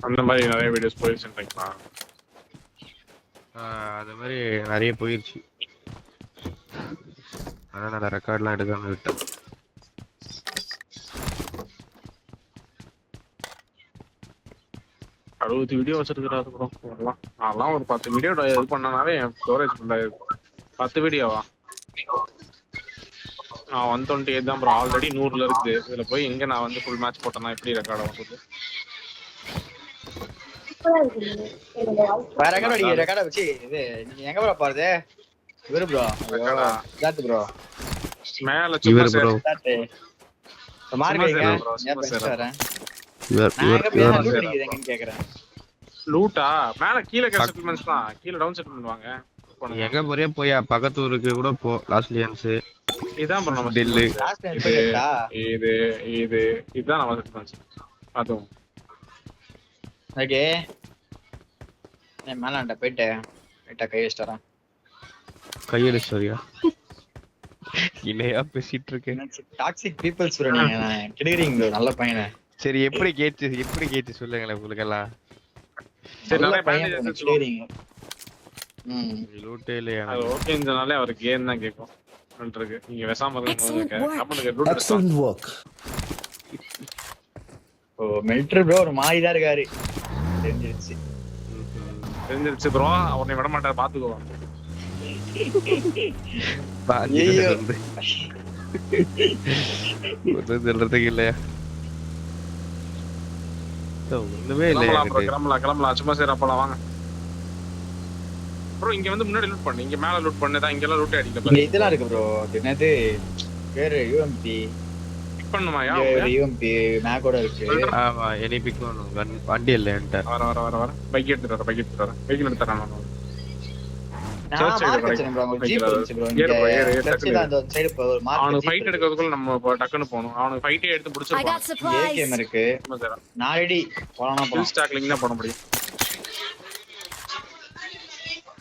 அந்த மாதிரி நிறைய வீடியோஸ் போயிருச்சுன்றீங்களா? அது மாதிரி நிறைய போயிருச்சு. அதான் நான் ரெக்கார்ட்லாம் எடுக்காம விட்டேன். அறுபது வீடியோ வச்சிருக்கிறாரு ப்ரோ. அதெல்லாம் ஒரு 10 வீடியோ இது பண்ணனாலே என் ஸ்டோரேஜ் ஃபுல் ஆயிருக்கு. 10 வீடியோவா? 128 தான் ப்ரோ. ஆல்ரெடி 100ல இருக்குது. இதுல போய் எங்க நான் வந்து ஃபுல் மேட்ச் போட்டேன்னா எப்படி ரெக்கார்ட் ஆகும் சொல்லு? வேற ரெக்கார்ட் அடிக்க ரெக்கார்ட் வச்சு இது நீங்க எங்க ப்ரோ பாருது? இவரு ப்ரோ. ஜாத் ப்ரோ. மேல சும்மா ப்ரோ மார்க்கெட் வரேன். நான் எங்க போய் லூட் அடிக்குதுங்கன்னு கேக்குறேன். லூட்டா? மேல கீழ செட்டில்மெண்ட்ஸ் தான். கீழ டவுன் செட்டில்மெண்ட் வாங்க. எங்க போறியா போயா? பக்கத்து ஊருக்கு கூட போ. லாஸ்லியன்ஸ் இதான் ப்ரோ நம்ம டெல்லு. இதுதான் நம்ம செட்டில்மெண்ட்ஸ். அதுவும் ஓகே. நான் மேலாண்ட போயிட்டு ரைட்டா கை வச்சிட்டறேன். கையெழுச்சரியா இணையா பேசிட்டு இருக்கேன். Toxic peoples bro. நீங்க கிடுகிறீங்க ப்ரோ. நல்ல பையனே. சரி எப்படி கேட்டு சொல்லுங்களேன் உங்களுக்கு எல்லாம். சரி நிறைய பேண்டேஜ் கிடுகிறீங்க. லூட்டே இல்லையா? அது ஓகேன்றனாலே அவருக்கு கேம் தான் கேட்கும். பண்றதுக்கு நீங்க வெசாம இருக்க கம்பெனிக்கு லூட் Excellent work. ஓ மெல்டர் ப்ரோ ஒரு மாதிரி தான் இருக்காரு. தெரிஞ்சிருச்சு ப்ரோ. அவனை விட மாட்டார் பாத்துக்கோ. சொல்றதுக்கு இல்லையா? ஒண்ணுமே இல்லையா? கிளம்பலாம் சும்மா சரி அப்பலாம் வாங்க ப்ரோ. இங்க வந்து முன்னாடி லூட் பண்ணு. இங்க மேல லூட் பண்ணதான். இங்க எல்லாம் லூட் அடிக்கல இங்க இதெல்லாம் இருக்கு ப்ரோ. என்னது பேரு யூஎம்பி பண்ணுமாயா? யூஎம்பி மேகோட இருக்கு. ஆமா எனி பிக் ஒன்னு வண்டி இல்ல என்கிட்ட. வர பைக் எடுத்துட்டு வரேன். பைக்ல எடுத்துறேன் நான். நான் மார்க் வச்சேன் ப்ரோ. ஒரு ஜீப் இருந்துச்சு ப்ரோ. இங்க லெஃப்ட்ல அந்த சைடு ஒரு மார்க். அவனுக்கு ஃபைட் எடுக்கிறதுக்குள்ள நம்ம டக்குன்னு போணும். அவனுக்கு ஃபைட்டே எடுத்து முடிச்சிருப்பான். ஏகேம் இருக்கு. நான் ரெடி. போலாம் போலாம். ஸ்டாக்லிங் தான் போட முடியும்.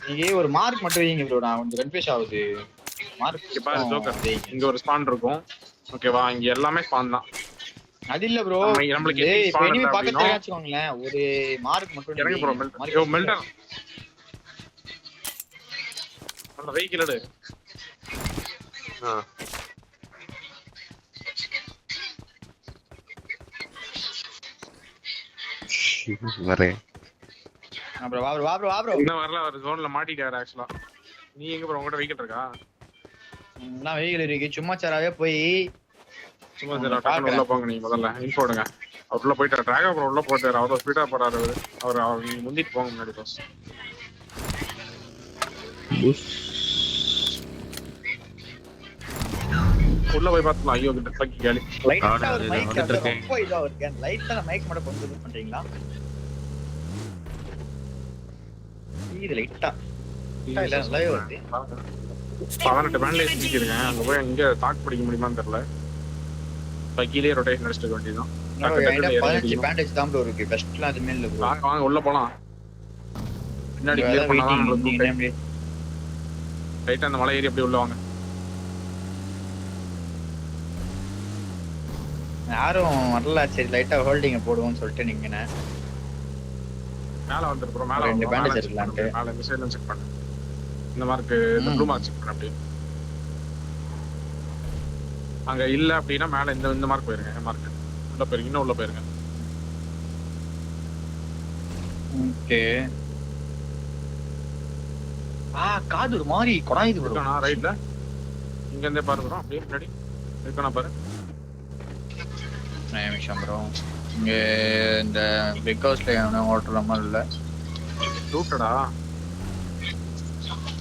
நீங்க ஒரு மார்க் மட்டும் வைங்க ப்ரோ. நான் கொஞ்சம் கன்ஃபியூஸ் ஆகுது. மார்க் இங்க பாரு ஜோக்கர். இங்க ஒரு ஸ்பான் இருக்கும். ஓகேவா? இங்க எல்லாமே ஸ்பான் தான். அது இல்ல ப்ரோ. நம்மளுக்கு இப்போ இனிமே பக்கத்துல வச்சுக்கோங்களேன். ஒரு மார்க் மட்டும் இறங்கு ப்ரோ. மெல்டர் அந்த வெஹிக்கிள் எடு. வரேன். வா ப்ரோ. இன்னும் வரல. அவர் ஜோன்ல மாட்டிட்டாரு ஆக்சுவலா. நீ எங்க ப்ரோ? உங்ககிட்ட வெஹிக்கிள் இருக்கா? நான் வெஹிக்கிள் இருக்கு. சும்மா சராவே போய் சும்மா சரா டக்குனு உள்ள போங்க. நீங்க முதல்ல இன்ஃபோ எடுங்க. அவர் உள்ள போயிட்டாரு. டிராகா ப்ரோ உள்ள போட்டாரு. அவர் ஸ்பீடா போறாரு. அவர் நீங்க முந்திட்டு போங்க முன்னாடி பாஸ். உள்ள போய் பார்த்தலாம். ஐயோ கிட்ட பக்கி காலி. லைட்டா ஒரு மைக் ரொம்ப இதா இருக்கு. லைட்டா மைக் மட்டும் கொஞ்சம் பண்றீங்களா? இது லைட்டா இல்ல லைவ் வருது. 18 பேண்டேஜ் வச்சிருக்கேன். அங்க போய் எங்க தாக்கு பிடிக்க முடியுமான்னு தெரியல. பக்கிலே ரொட்டேஷன் அடிச்சிட்டு வேண்டியதான். 15 பேண்டேஜ் தான் ப்ரோ இருக்கு. ஃபர்ஸ்ட்லாம் அதுமே இல்ல ப்ரோ. வாங்க உள்ள போலாம். பின்னாடி கிளியர் பண்ணலாம். நம்மளுக்கு ரைட்டா அந்த மலை ஏறி அப்படியே உள்ள வாங்க. யாரும் வரல. சரி லைட்டா ஹோல்டிங்க போடுவோம்னு சொல்லிட்டு நீங்க மேல வந்துரு ப்ரோ. மேல ரெண்டு பேண்டேஜ் இருக்கலாம்ட்டு. மேல இந்த சைடுல செக் பண்ணு. இந்த மார்க் இந்த ப்ளூ மார்க் செக் பண்ணு. அப்படியே அங்க இல்ல அப்படின்னா மேல இந்த மார்க் போயிருங்க. மார்க் உள்ள போயிருங்க. இன்னும் உள்ள போயிருங்க. ஓகே. காது ஒரு மாதிரி கொடாயுது ப்ரோ. நான் ரைட்ல இங்க இருந்தே பாரு ப்ரோ. அப்படியே முன்னாடி இருக்கனா பாரு. நிமிஷம் ப்ரோ. இங்க இந்த பிக் ஹவுஸ்ல என்ன ஓட்டலாமா இல்ல? ரூட்டடா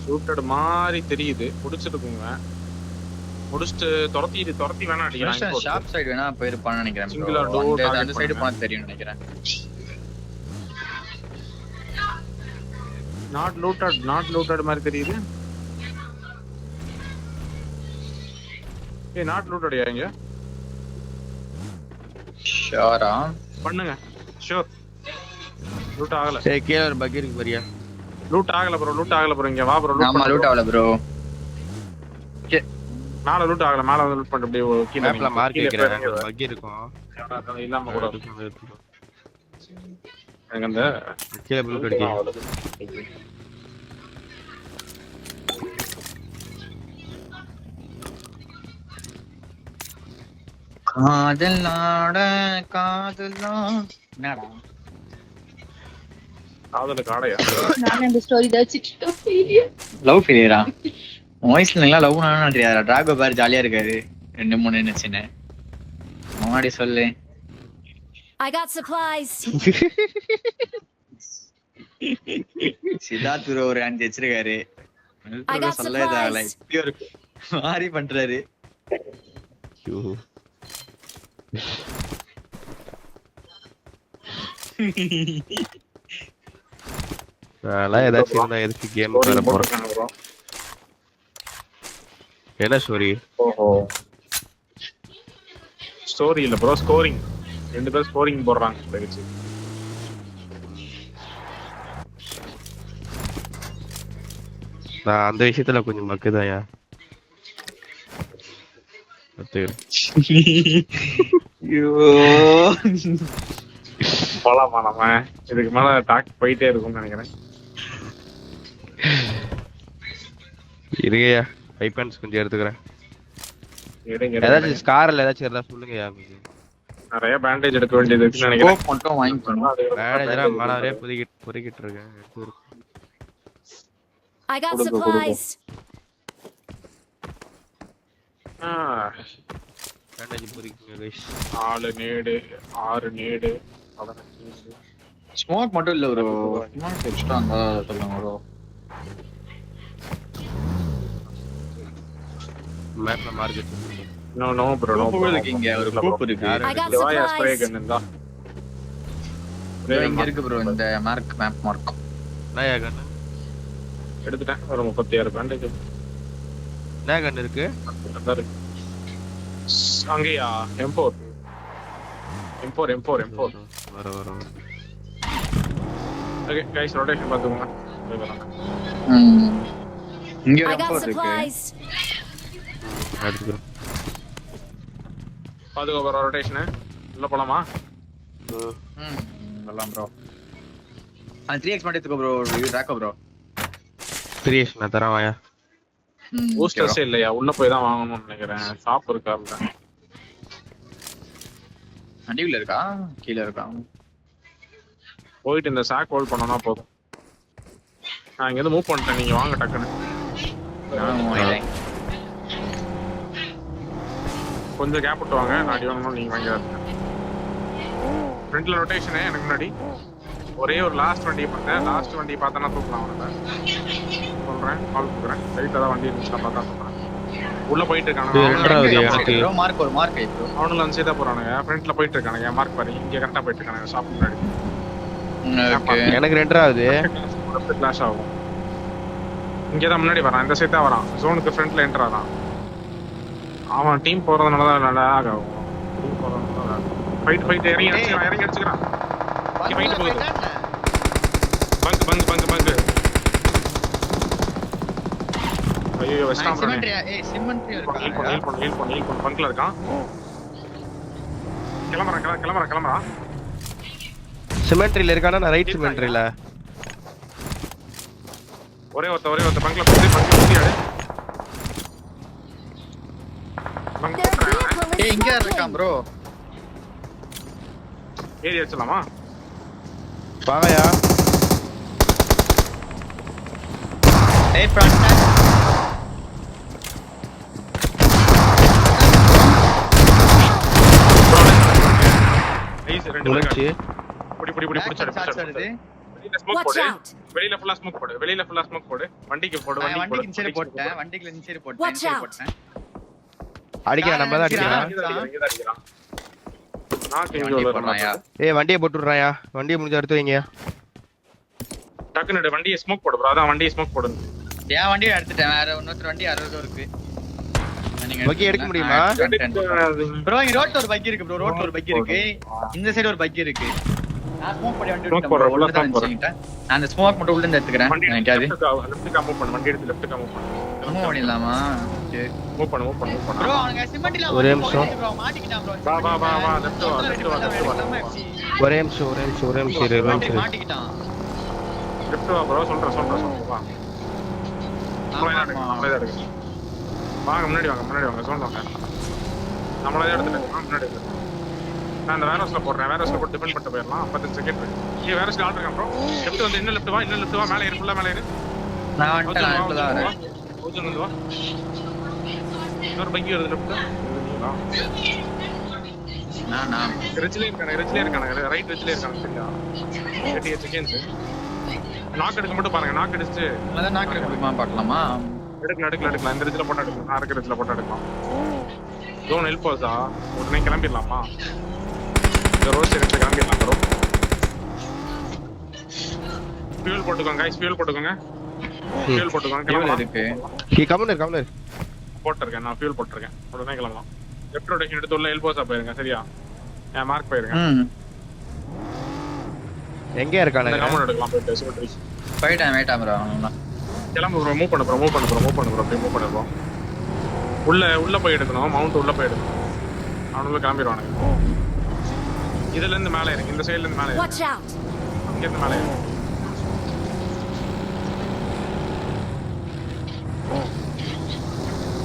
ரூட்டட் மாதிரி தெரியுது. முடிச்சிருக்குங்க. முடிச்சிட்டு துரத்தி வேணா அடிக்கலாம். ஷாப் சைடு வேணா போயிருப்பான்னு நினைக்கிறேன். சிங்கிளா டோர் அந்த சைடு போனா தெரியும் நினைக்கிறேன். நாட் லூட்டட் மாதிரி தெரியுது. நாட் லூட்டடியா இங்க? ஷூரா பண்ணுங்க. ஷூர். லூட் ஆகல. சரி கீழ ஒரு பக்கி இருக்கு பாரியா? லூட் ஆகல ப்ரோ. இங்க வா ப்ரோ. ஆமா லூட் ஆகல ப்ரோ. மேல லூட் ஆகல. மேல வந்து லூட் பண்ணி அப்படியே கீழ மேப்ல மார்க் வைக்கிறேன். பக்கி இருக்கும். இல்லாம கூட எனக்கு அந்த கீழே புல் அடிக்க காதல் நாட காதலாம் என்னடா காதல காடையா நான் இந்த ஸ்டோரி வச்சுட்டு லவ் ஃபெயிலியரா வாய்ஸ்ல நல்லா லவ் பண்ணணும் தெரியாதா டிராகோ பாரு ஜாலியா இருக்காரு 2-3 நினைச்சேன் முன்னாடி சொல்லு I got supplies. சித்தார்த் ஒரு 5 வச்சிருக்காரு I got supplies. இப்படி ஒரு மாறி பண்றாரு அதெல்லாம் ஏதாச்சும் இருந்தா எதுக்கு கேம் வர போறேன் ப்ரோ என்ன ஸ்டோரி ஓஹோ ஸ்டோரி இல்ல ப்ரோ ஸ்கோரிங் 2 பேர் ஸ்கோரிங் போடுறாங்க வச்சு நான் அந்த விஷயத்துல கொஞ்சம் மக்குதாயா போலாமா நம்ம இதுக்கு மேல டாக் போயிட்டே இருக்கும்னு நினைக்கிறேன் இருங்கய்யா வைப்பன்ஸ் கொஞ்சம் எடுத்துக்கிறேன் எடுங்க ஏதாச்சும் ஸ்கார்ல ஏதாச்சும் இருந்தா சொல்லுங்கய்யா நிறைய பேண்டேஜ் எடுக்க வேண்டியது இருக்குன்னு நினைக்கிறேன் ஸ்கோப் மட்டும் வாங்கிக்கணும் மேனேஜரா மனவரே பொறுக்கிட்டு இருக்கேன் I got supplies. பேண்டேஜ் பொறுக்கிங்க கைஸ் 4 நேடு 6 நேடு 15 ஸ்மோக் மட்டும் இல்ல ப்ரோ ஸ்மோக் எக்ஸ்ட்ரா இருந்தா சொல்லுங்க ப்ரோ மேப்ல மார்க்கெட் நோ ப்ரோ நோ கோப்பு இருக்கீங்க ஒரு கோப்பு இருக்கு I got டிவாயா ஸ்ப்ரே supplies. கன் இருந்தா இங்க இருக்கு ப்ரோ இந்த மார்க் மேப் மார்க் என்னயா கண்ணு எடுத்துட்டேன் ஒரு 36 பேண்டேஜ் என்ன கண்ணு இருக்கு அங்கேயா M4 வர ஓகே கைஸ் ரொட்டேஷன் பாத்துக்கோங்க இங்க I ஒரு got கோப்பு இருக்கு supplies. எடுத்துக்கிறேன் பாத்துக்கோ ப்ரோ ரொட்டேஷன் உள்ள போலாமா வரலாம் ப்ரோ அந்த 3x மட்டும் எடுத்துக்கோ ப்ரோ ராக்கோ ப்ரோ 3x நான் தரேன் வாயா பூஸ்டர்ஸ் இல்லையா உள்ள போய் தான் வாங்கணும்னு நினைக்கிறேன் ஷாப் இருக்காருல அடியில இருக்கா கீழ இருக்கா போயிட்டு இந்த சாக் ஹோல்ட் பண்ணனா போதும் நான் இங்க இருந்து மூவ் பண்ணிட்டேன் நீங்க வாங்க டக்குன்னு கொஞ்சம் கேப் விட்டு வாங்க நான் அடி வாங்கணும் நீங்க வாங்கிடாதீங்க ஃப்ரண்ட்ல ரொட்டேஷனே எனக்கு முன்னாடி ஒரே ஒரு லாஸ்ட் வண்டியை பார்த்தேன் லாஸ்ட் வண்டியை பார்த்தா தூக்கலாம் அவனை சொல்றேன் கால் கொடுக்குறேன் ரைட்ல தான் வண்டி இருந்துச்சு நான் பார்த்தா சொல்றேன் உள்ள போயிட்டு இருக்கானுங்க ப்ரோ மார்க் ஒரு மார்க் ஐ ப்ரோ அவனுல அந்த சைடா போறானுங்க ஃப்ரண்ட்ல போயிட்டு இருக்கானுங்க மார்க் பாரு இங்க கரெக்டா போயிட்டு இருக்கானுங்க ஷாப் முன்னாடி ஓகே எனக்கு 2ஆவது கிளாஷ் ஆகும் இங்க தான் முன்னாடி வரான் இந்த சைடு தான் வரான் ஜோனுக்கு ஃப்ரண்ட்ல என்டர் ஆறான் அவன் டீம் போறதுனால தான் நல்லா ஆகும் டீம் போறதுனால ஃபைட் இறங்கி அடிச்சுக்கிறான் இங்க ஃபைட் போகுது பங்க் ஐயோ வெஸ்டாம் சிமெண்ட்ரி ஏய் சிமெண்ட்ரி இருக்கா ஹீல் பண்ணு பங்க்ல இருக்கான் கிளம்பறா சிமெண்ட்ரியில இருக்கானா நான் ரைட் சிமெண்ட்ரியில ஒரே ஒருத்த பங்க்ல போய் பங்க் ஆடு Their vehicle is ஏய் இங்க smoking. இருக்கான் ப்ரோ ஏறி வச்சலாமா வாங்கயா ஏய் ஃப்ரண்ட் ஐஸ் ரெண்டு முடிச்சு புடி புடிச்சாடு வருது வெளியில ஸ்மோக் Watch போடு out. வெளியில ஃபுல்லா ஸ்மோக் போடு வண்டிக்கு போடு வண்டிக்கு இன்சைட் போட்டேன் வண்டிக்குள்ள இன்சைட் போட்டேன் Watch இன்சைட் out. போட்டேன் அடிக்கலாம் நம்ம தான் அடிக்கலாம் இங்கதான் அடிக்கிறான் நான் வண்டி கிங்க போடுறாயா வரேன் வண்டியை போட்டுடுறாயா வண்டியை முடிஞ்ச அடுத்து வைங்க டக்குனு வண்டியை ஸ்மோக் போடு bro அதான் வண்டியை ஸ்மோக் போடு ஏன் வண்டியை எடுத்துட்டேன் வேற இன்னொரு வண்டி 60 இருக்கு பக்கி எடுக்க முடியுமா ப்ரோ இங்க ரோட்ல ஒரு பைக் இருக்கு ப்ரோ ரோட்ல ஒரு பைக் இருக்கு இந்த சைடு ஒரு பைக் இருக்கு நான் ஸ்மோக் பண்ணி வண்டி Smoke போடுறேன், full-ஆ smoke எடுத்துட்டேன் நான் அந்த ஸ்மோக் மட்டும் உள்ள இருந்து எடுத்துக்கிறேன் வண்டி நினைக்காது லெஃப்ட்க்கு மூவ் பண்ணு வண்டி எடுத்து லெஃப்ட்க்கு மூவ் பண்ணு மூவ் பண்ணிடலாமா மூவ் பண்ணு ப்ரோ அவங்க சிமெண்ட்ல ஒரே நிமிஷம். ப்ரோ மாட்டிக்கிட்டான் ப்ரோ வா லெஃப்ட் வா ஒரே நிமிஷம் இரு, மாட்டிக்கிட்டான். லெஃப்ட் வா ப்ரோ சொல்றேன் வா நம்மளே எடுக்க வாங்க முன்னாடி வாங்க சொல்லுவாங்க நம்மளே எடுத்துட்டு முன்னாடி நான் அந்த வேரோஸ்ல போடுறேன் வேரோஸ்ல போட்டு டிபெண்ட் பண்ணிட்டு போயிடலாம் 15 செகண்ட் இருக்கு வேரோஸ்ல ஆர்டர் இருக்கேன் ப்ரோ லெஃப்ட் வந்து இன்னும் லெஃப்ட் வா மேலே இரு ஃபுல்லா மேலே இரு நான் வந்துட்டேன் நான் இப்ப தான் வரேன் ஓஜன் வந்து வா இன்னொரு பைக் வருது லெஃப்ட் நான் ரிச்ல இருக்கானே ரைட் ரிச்ல இருக்கானே சரியா 38 செகண்ட்ஸ் நாக் எடுக்க மட்டும் பாருங்க நாக் அடிச்சு அதான் நாக் எடுக்க முடியுமா பார்க்கலாமா எடுக்கலாம் இந்த ரிச்ல போட்டு எடுக்கலாம் நான் இருக்க ரிச்ல போட்டு எடுக்கலாம் ஜோன் ஹெல்ப் ஆசா உடனே கிளம்பிடலாமா இந்த ரோஸ் எடுத்து கிளம்பிடலாம் ப்ரோ ஃபியூல் போட்டுக்கோங்க गाइस ஃபியூல் போட்டுக்கோங்க கிளம்பலாம் இருக்கு கம்முனு போட்டுருக்கேன் நான் ஃபியூல் போட்டுருக்கேன் உடனே கிளம்பலாம் லெஃப்ட் ரொட்டேஷன் எடுத்து உள்ள ஹெல்ப் ஆசா போயிருங்க சரியா நான் மார்க் போயிருங்க எங்க இருக்கானுங்க கமெண்ட் எடுக்கலாம் போயிட்டு சிமெட்ரி போயிட்டேன் வெயிட் ப்ரோ கிளம்பு ப்ரோ மூவ் பண்ணு ப்ரோ அப்படியே மூவ் பண்ணு ப்ரோ உள்ள போய் எடுக்கணும் மவுண்ட் உள்ள போய் எடுக்கணும் அவனுள்ள கிளம்பிடுவானுங்க இதுல இருந்து மேலே இருக்கு இந்த சைடுல இருந்து மேலே Watch out! அங்க இருந்து மேலே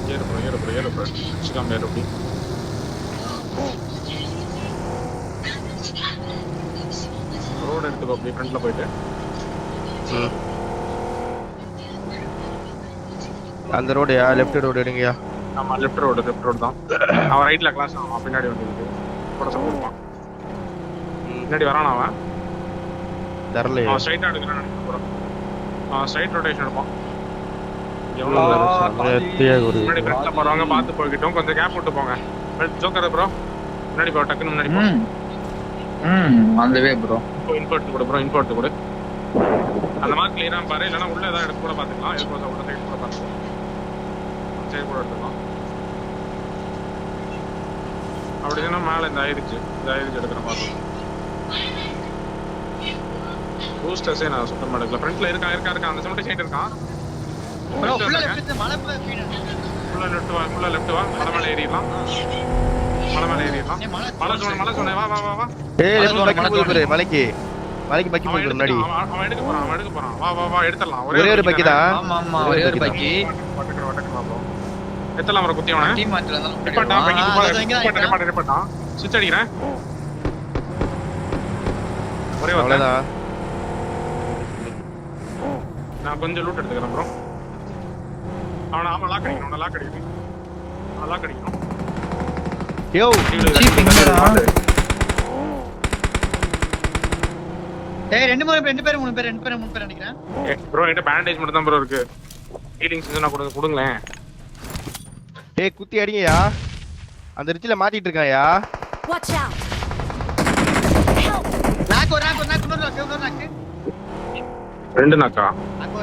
ஏறு ப்ரோ சிக்காம ஏறு அப்படி ரோடு எடுத்துக்கோ அப்படி ஃப்ரண்ட்ல போயிட்டு அந்த ரோடுயா லெஃப்ட் ரோடு எடுங்கயா ஆமா லெஃப்ட் ரோடு தான் அவன் ரைட்ல கிளாஸ் அவன் பின்னாடி வந்து கூட சொல்லுவான் பின்னாடி வரானா அவன் தரலையா அவன் ஸ்ட்ரைட்டா எடுக்கறான்னு நினைக்கிறேன் அவன் ஸ்ட்ரைட் ரொட்டேஷன் எடுப்பான் முன்னாடி ஃப்ரண்ட்ல போறவங்க பார்த்து போய்கிட்டோம் கொஞ்சம் கேப் விட்டு போங்க ஜோக்கர் ப்ரோ முன்னாடி போ டக்குன்னு முன்னாடி போ அந்த வே ப்ரோ இன்ஃபோர்ட் கொடு அந்த மாதிரி கிளியரா பாரு இல்லனா உள்ள ஏதாவது எடுத்து கூட பாத்துக்கலாம் எல்போஸ் உள்ள சைடு கூட பாத்துக்கலாம் சைடு கூட எடுத்துக்கலாம் அப்படினா மேல இந்த ஆயிருச்சு எடுக்கிற மாதிரி பூஸ்டர்ஸே நான் சுத்தமா எடுக்கல ஃப்ரண்ட்ல இருக்கா அந்த சைடு சைடு இருக்கான் ப்ரோ ஃபுல்லா லெஃப்ட் மலை ஃபீட் ஃபுல்லா லெஃப்ட் வா மலை மேல ஏறிடலாம் மலை சொன்ன வா ஏய் மலைக்கு பக்கி போய் முன்னாடி அவன் எடுக்க போறான் வா எடுத்துறலாம் ஒரே ஒரு பக்கி தான் ஆமா ஒரே ஒரு பக்கி வட்டக்கற எத்தலாம் வர குத்தி அவன டீம் மாத்திர தான் நிப்பாட்டா பக்கி நிப்பாட்டா சுவிட்ச் அடிக்கிறேன் ஒரே அவ்வளவுதான் நான் கொஞ்சம் லூட் எடுத்துக்கிறேன் ப்ரோ அவன லாக் அடிக்கணும் யோ ஏய் ரெண்டு பேர் மூணு பேர் நினைக்கிறேன் ப்ரோ என்கிட்ட பேண்டேஜ் மட்டும் தான் ப்ரோ இருக்கு ஹீலிங்ஸ் நான் கொடுங்களேன் ஏய் குத்தி அடிங்கயா அந்த ரிச்சில மாட்டிட்டு இருக்கான்யா Watch out! நாக்கு ரெண்டு நாக்கா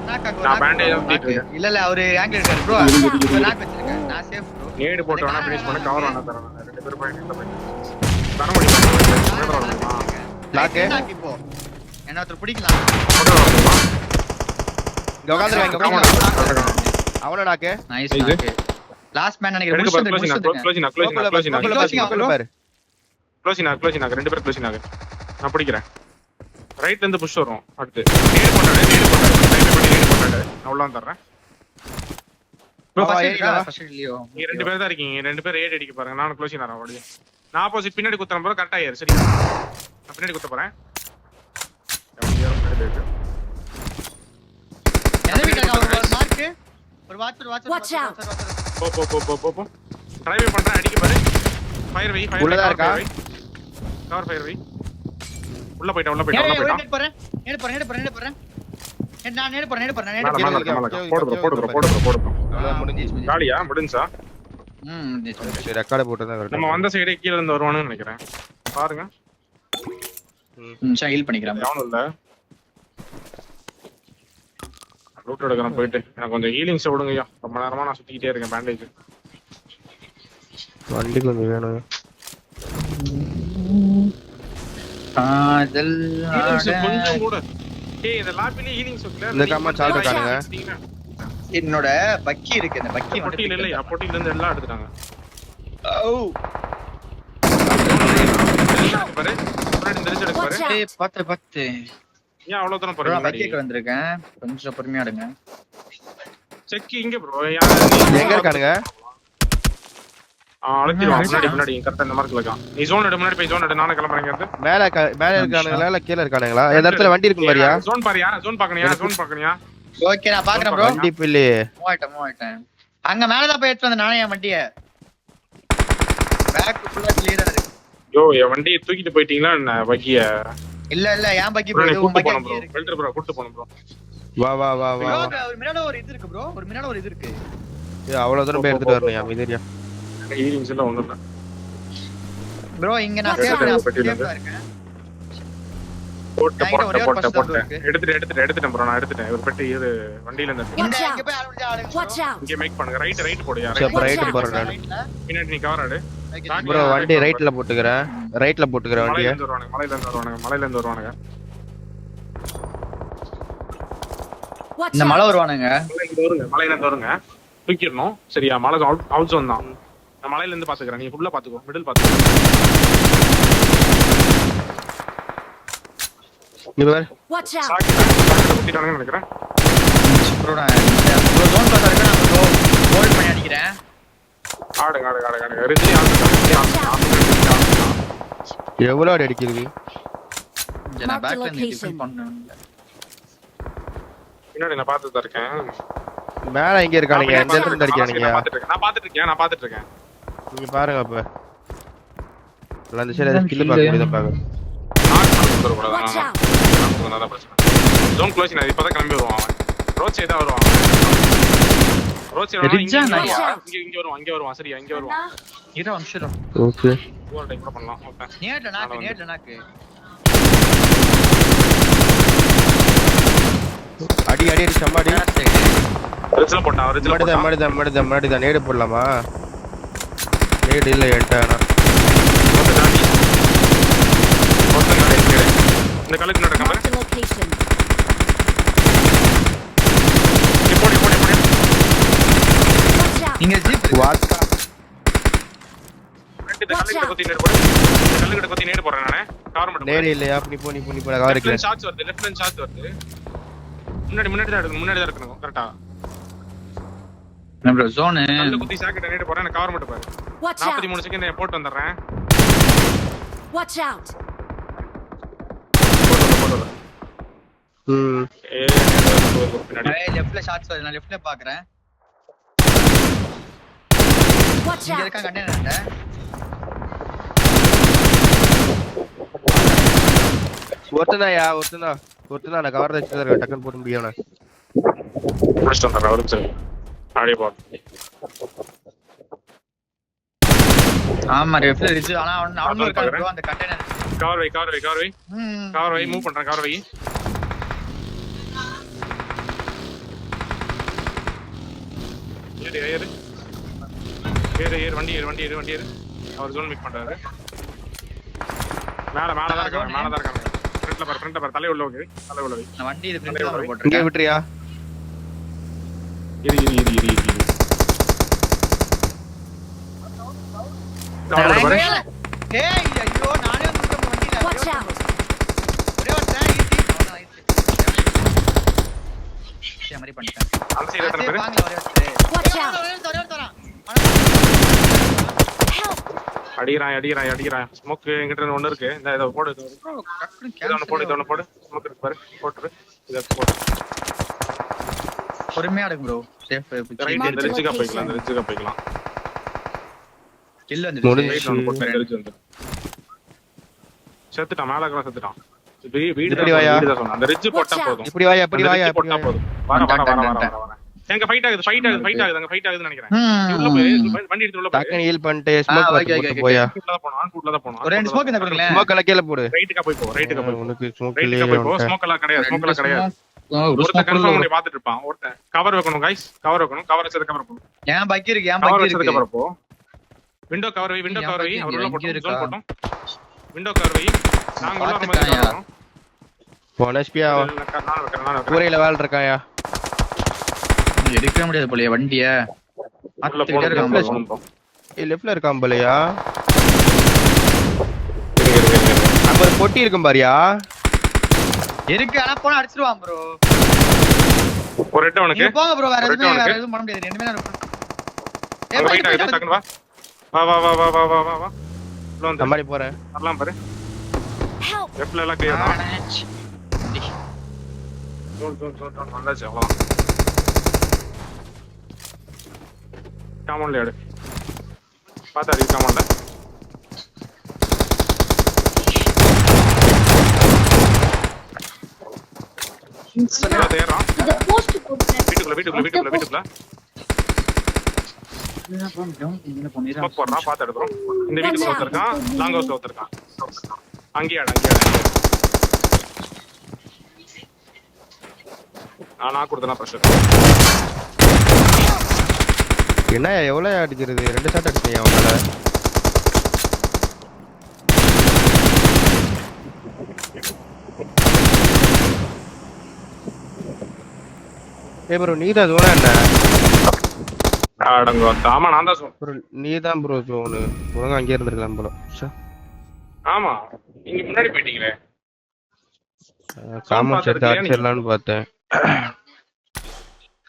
நாக்கு நான் பேண்டேஜ் ஊத்திட்டு இருக்கேன் இல்ல அவரு ஆங்கிள் இருக்காரு ப்ரோ நாக்கு வச்சிருக்கேன் நான் சேஃப் ப்ரோ நேடு போட்டு வேணா ஃபினிஷ் பண்ண கவர் வேணா தரேன் ரெண்டு பேர் போய் தர முடியும் நாக்கு இப்போ என்ன ஒருத்தர் பிடிக்கலாம் இங்க உட்கார்ந்திருக்காங்க அவன நாக்கு நைஸ் நாக்கு லாஸ்ட் மேன் நினைக்கிறேன் க்ளோசிங் ரெண்டு பேர் க்ளோசிங் ஆகு நான் பிடிக்கிறேன் ரைட்ல இருந்து புஷ் வரும் அடுத்து நேடு போட்டாரு நான் உள்ள வந்துறேன் ப்ரோ ஃபர்ஸ்ட் இல்லையோ நீங்க ரெண்டு பேர் தான் இருக்கீங்க ரெண்டு பேர் ஏட் அடிக்க பாருங்க நான் க்ளோசிங் ஆறேன் அப்படியே நான் ஆப்போசிட் பின்னாடி குத்துறேன் ப்ரோ கரெக்ட்டா ஏறு சரி நான் பின்னாடி குத்த போறேன் Watch out! போ டிரைவ் பண்றேன் அடிக்க பாரு ஃபயர் வை உள்ளதா இருக்கா கவர் ஃபயர் வை உள்ள போய்டா நேடு போறேன் நான் நேடு போறேன் போடு முடிஞ்சிச்சு காலியா முடிஞ்சா ரெக்கார்ட் போட்டு தான் நம்ம வந்த சைடே கீழ இருந்து வருவானுன்னு நினைக்கிறேன் பாருங்க ஹீல் பண்ணிக்கிறேன் யாரும் இல்ல ரூட் எடுக்கறேன் போயிட்டு எனக்கு கொஞ்சம் ஹீலிங்ஸ் விடுங்கய்யா ரொம்ப நேரமா நான் சுத்திக்கிட்டே இருக்கேன் பேண்டேஜ் வண்டி கொஞ்சம் வேணும் கொஞ்சம் கூட ஏய் இந்த லாபில ஹீலிங்ஸ் இல்ல இந்த கம்மா சால்ட் இருக்கானுங்க என்னோட பக்கி இருக்கு அந்த பக்கி பொட்டில இல்ல பொட்டில இருந்து எல்லாம் எடுத்துட்டாங்க ஓ பாரு முன்னாடி இந்த ரிட்ஜ் எடுக்க பாரு. Watch out. ஏய் பாத்து ஏன் அவ்வளவு தூரம் ப்ரோ போறீங்க நான் முன்னாடி? பைக்கேக்கு வந்திருக்கேன் கொஞ்சம் பொறுமையா எடுங்க செக் இங்க ப்ரோ. எங்க இருக்கானுங்க? அழைச்சிடுவான் முன்னாடி கரெக்டா இந்த மார்க்ல இருக்கான். நீ ஜோன் எடு, முன்னாடி போய் ஜோன் எடு. நானே கிளம்புறேன் இங்க. மேல இருக்கானுங்களா இல்ல கீழ இருக்கானுங்களா? இந்த இடத்துல வண்டி இருக்கு பாரியா? ஜோன் பாரியா? ஜோன் பாக்கணியா? ஓகே நான் பாக்குறேன் ப்ரோ வண்டி பில்லி. மூவ் ஆயிட்டேன் அங்க மேல தான் போய் எடுத்து வந்தேன் நானே என் வண்டியை பேக் ஃபுல்லா கிளியரா இருக்கு யோ என் வண்டியை தூக்கிட்டு போயிட்டீங்களா என்ன வக்கிய? இல்ல என் பக்கி ப்ரோ போய் கூட்டு உன் போணும் ப்ரோ. பக்கி ஃபில்டர் ப்ரோ கூட்டு போணும் ப்ரோ. வா ப்ரோ ஒரு மினால ஒரு இது இருக்கு ப்ரோ ஒரு மினால ஒரு இது இருக்கு ஏய் அவ்வளவு தூரம் போய் எடுத்துட்டு வரணும் அமைதியா. ஹீலிங்ஸ் எல்லாம் ஒண்ணும் இல்ல ப்ரோ இங்க நான் Watch out. சேஃபா இருக்கேன் போட்டு ஒரே ஒரு பஸ் தான் இருக்கு. எடுத்துட்டேன் ப்ரோ. நான் எடுத்துட்டேன். ஒரு பெட்டி இது வண்டியில இருந்து இந்த Watch out. இங்க போய் ஆளுங்க ஆளுங்க Watch out. இங்க மேக் பண்ணுங்க. ரைட் போடுயா. சரி Watch ரைட் out. போறேன் நான். பின்னாடி நீ கவர் ஆடு. ப்ரோ வண்டி ரைட்ல போட்டுக்கறேன். மலையில வண்டியை. இருந்து வருவானுங்க. Watch இந்த out. மலை வருவானுங்க மலையில இருந்து வருங்க. தூக்கிடணும். சரியா? மலை அவுட் ஜோன் தான். நான் மலையில இருந்து பாத்துக்கறேன். நீ ஃபுல்லா பாத்துக்கோ. மிடில் பாத்துக்கோ. நீ பாரு. Watch out. சாக்கிட்ட குத்திட்டானுங்கன்னு நினைக்கிறேன். ப்ரோ நான் ப்ரோ ஜோன் பாஸ் இருக்கு நான் ப்ரோ ஹோல்ட் பண்ணி அடிக்கிறேன் ஆடுங்க. ரிஜி எவ்வளவு அடி அடிக்குது? நான் Mark the பேக்ல இருந்து location. கில் பண்ணேன் பின்னாடி நான் பாத்துட்டு தான் இருக்கேன். மேல எங்க இருக்கானுங்க? எந்த இடத்துல இருந்து அடிக்கிறானுங்க? நான் பாத்துட்டு இருக்கேன். நீங்க பாருங்க அப்ப. அந்த சைடு ஸ்கில் பார்க்க முடியுதா பாருங்க. Watch out. Zone closing. நான் இப்பதான் கிளம்பி வருவான் அவன். ரோட் சைடு தான் வருவான். ரோட் சைடு ரிஜா நாயா? இங்க வருவான். சரியா? இங்க வருவான். இரு அம்ஷரம் ஓகே. ஒரு டைம் கூட பண்ணலாம். ஓகே. நேட்ல நாக்கு அடி சம்மாடி. ரிஜ்ல போட்டான். மடிதான் நேடு போடலாமா? நேடு இல்ல என்கிட்ட. இந்த கலுக்கு நடக்காம Mark the location. Bodi. Watch out. இங்க ஜீப் வாட் இந்த கல்லுக்கிட்ட கொத்தி நேடு போடு. இந்த கல்லுக்கிட்ட கொத்தி நேடு போடுறேன் நானே. கவர் மட்டும் நேடு இல்லையா? நீ போ கவர் வைக்கல. ஷாட்ஸ் வருது. லெஃப்ட் ஹேண்ட் ஷாட்ஸ் வருது. முன்னாடி தான் எடுக்கணும். கரெக்ட்டா? நம்ம ஜோன் கல்ல குத்தி சாக்கிட்ட நேடு போறேன். எனக்கு கவர் மட்டும் பாரு. Watch out. 43 செகண்ட் போட்டு வந்துறேன். Watch out. போட்டு. பின்னாடி லெஃப்ட்ல ஷாட்ஸ் வருது நான் லெஃப்ட்ல பாக்குறேன் Watch இங்க out. இருக்கான் கண்டெய்னர்ல ஒருத்தனா நான் கவர் வச்சு தான் டக்குன்னு போட முடியாது. முடிச்சிட்டு வந்துறேன். ஒரு நிமிஷம் அப்படியே போ. ஆமா லெஃப்ட்ல இருக்கு ஆனா அவனும் இருக்கான் bro அந்த கண்டெய்னர் கவர் வை மூவ் பண்றேன். கவர் வை. ஏறு வண்டி ஏறு. அவர் ஜோன் மேக் பண்றாரு. மேல தான் இருக்காங்க. ஃப்ரண்ட்ல பாரு. தலை உள்ள வை. நான் வண்டி இது ஃப்ரண்ட்ல இங்கே போட்டுறேன் விட்டுறியா? இரு. கவர் பாரு. ஏய் ஐயோ நானே வந்து வண்டில Watch out. ஒரே ஒரு ட்ராக் ஈஸி மாதிரி பண்ணிட்டேன் அந்த சைடு எத்தனை பேரு? வாங்க ஒரே ஒரு Watch out. Help. அடிக்கிறான். ஸ்மோக் என்கிட்ட ஒண்ணு இருக்கு. இந்த இத போடு. இது ஒண்ணு போடு. ஸ்மோக் இருக்கு பாரு. போட்டுரு. இத போடு. பொறுமையா எடுங்க ப்ரோ சேஃப் ரைட் இந்த ரிட்ஜுக்கு போய்க்கலாம். கில் வந்து ரைட்ல ஒன்னு போட்டு ரிட்ஜ் வந்து. செத்துட்டான். மேலக்கற செத்துட்டான். வீடு தான் சொன்னா. அந்த ரிட்ஜ் போட்டா போதும். இப்படி வாயா போட்டா போதும். வர. எங்க ஃபைட் ஆகுது. அங்க ஃபைட் ஆகுதுன்னு நினைக்கிறேன். உள்ள போய் வண்டி எடுத்து உள்ள போய் டக்குன்னு ஹீல் பண்ணிட்டு ஸ்மோக் போட்டு போயா. கூட்ல தான் போணும். ஒரு ரெண்டு ஸ்மோக் இந்த கொடுங்களே ஸ்மோக் எல்லாம் கீழ போடு. ரைட்டுக்கா போய் போ. உனக்கு ஸ்மோக் ரைட்டுக்கா இல்லையே. போய் போ. ஸ்மோக் எல்லாம் கிடையாது. ஒருத்தன் கன்ஃபார்ம் பண்ணி பாத்துட்டு இருப்பான். ஒருத்தன் கவர் வைக்கணும் गाइस. கவர் வச்சதுக்கு அப்புறம் போ. ஏன் பக்கி இருக்கு கவர் வச்சதுக்கு அப்புறம் போ. விண்டோ கவர் வை. அவர் உள்ள போட்டு ஜோன் போட்டோம். விண்டோ கவர் வை. நாங்க உள்ள வரும்போது போனஸ்பியா கூரையில வால் இருக்காயா? எடுக்க முடியாது போலயே வண்டிய அத்துக்கிட்டே இருக்கான் லெஃப்ட்ல இருக்கான் போலயா? அங்க ஒரு பொட்டி இருக்கும் பாரியா. இருக்கு ஆனா போனா அடிச்சிருவான் ப்ரோ. ஒரு ஹெட் அவனுக்கு. நீங்க போங்க ப்ரோ, வேற ஒரு எதுவுமே hit வேற எதுவும் பண்ண முடியாது. ரெண்டுமே தான் இருக்கும். அங்க வெயிட் ஆகுது, டக்குனு வா. வா வா வா வா வா வா வா வா. உள்ள வந்து சமாளி போறேன். வரலாம் பாரு. Help! லெஃப்ட்ல எல்லாம் கிளியர் தான். ஜோன் வந்தாச்சு அவ்வளவுதான். காமௌண்ட்ல எடு. பார்த்தா அடி காமௌண்ட்ல. தேறான். இந்த போஸ்ட் போட்டேன். வீட்டுக்குள்ள ஸ்மோக் போடுறான், பார்த்து எடுக்கிறோம். இந்த வீட்டுக்குள்ள ஒருத்தருக்கான், லாங் ஹவுஸ்ல ஒருத்தருக்கான். அங்கேயே நான் கொடுத்தனா ப்ரெஷர். என்ன எவ்வளவு அடிக்கிறது? 2 ஷாட் அடிச்சீங்க அவனால. ஏய் ப்ரோ நீதான் ஜோனா என்ன? அடங்க ஆமா நான் தான் சொன்னேன். ப்ரோ நீதான் ப்ரோ ஜோனு. ஒழுங்கா அங்கே இருந்திருக்கலாம் போல. ஆமா நீங்க முன்னாடி போயிட்டீங்களே. காமன்ஸ் எடுத்து அடிச்சிடலான்னு பார்த்தேன்.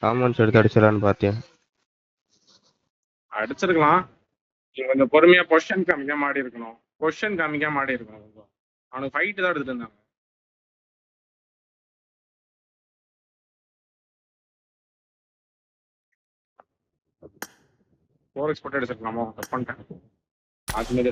காமன்ஸ் எடுத்து அடிச்சிடலான்னு பார்த்தேன். அடிச்சிருக்கலாம். நீங்க கொஞ்சம் பொறுமையா பொசிஷன் காமிக்காம ஆடி இருக்கணும். அவனுக்கு ஃபைட் தான் எடுத்துட்டு இருந்தாங்க. 4x போட்டு அடிச்சிருக்கலாமோ? தப்பு பண்ணிட்டேன். அது மாதிரி